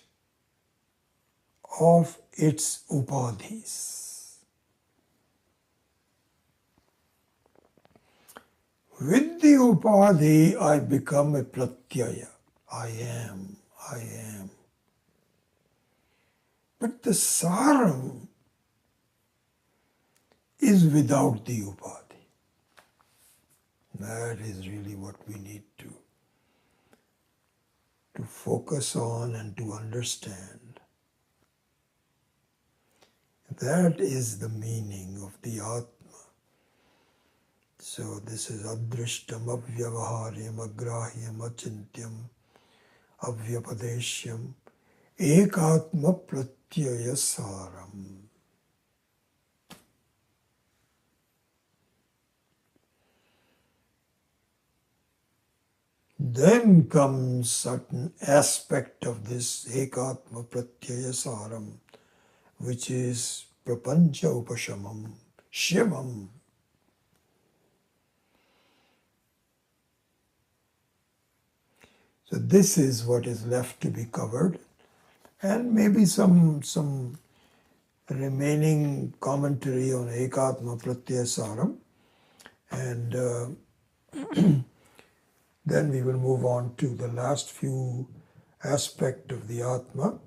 of its upadhis. With the upadhi, I become a pratyaya. I am. But the saram is without the upadhi. That is really what we need to focus on and to understand. That is the meaning of the Atma. So this is adrishtam, avyavaharyam, agrahyam, achintyam, avyapadeshyam, ekatma pratyaya saram. Then comes certain aspect of this ekatma pratyaya saram, which is prapancha upashamam, shivam. So this is what is left to be covered, and maybe some remaining commentary on ekatma pratyaya saram, and then we will move on to the last few aspect of the Atma,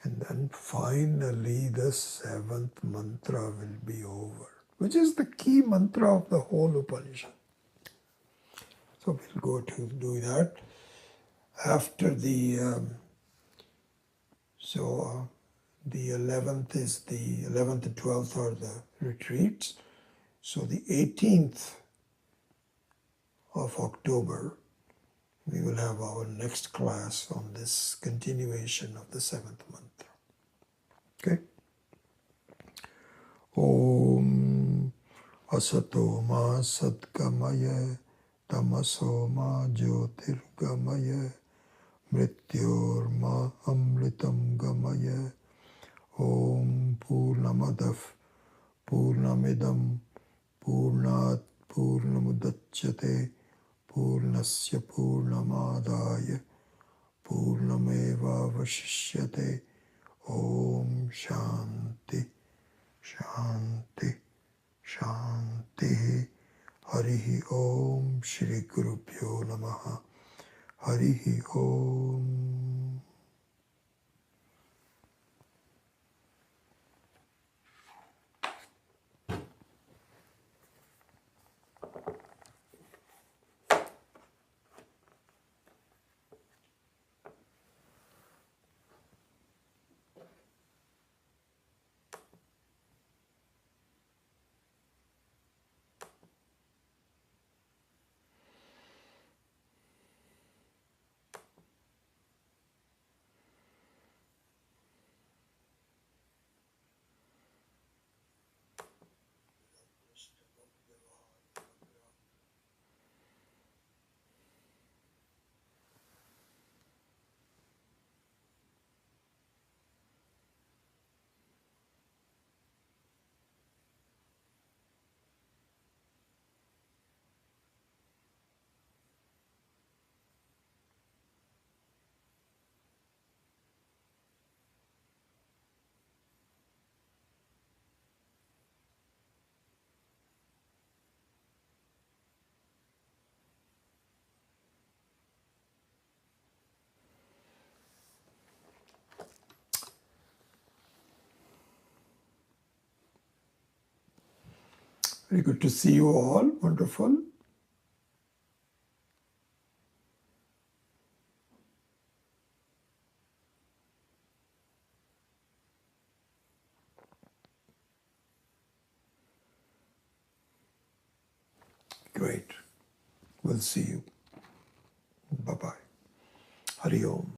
and then finally the seventh mantra will be over, which is the key mantra of the whole Upanishad. So we'll go to do that after the the 11th is the 11th and 12th are the retreats. So the 18th of October we will have our next class on this continuation of the seventh mantra. Okay. Om Asato Ma Satgamaya Tamaso Ma Jyotirgamaya Mrityorma Amritam Gamaya Om Purnamadav Purnamidam Purnat Purnamudachyate Purnasya Purnamadaya Purnameva Vashishyate Om Shanti Shanti Shanti Harihi Om Shri Gurubhyo Namaha Harihi Om. Very good to see you all. Wonderful. Great. We'll see you. Bye-bye. Hari Om.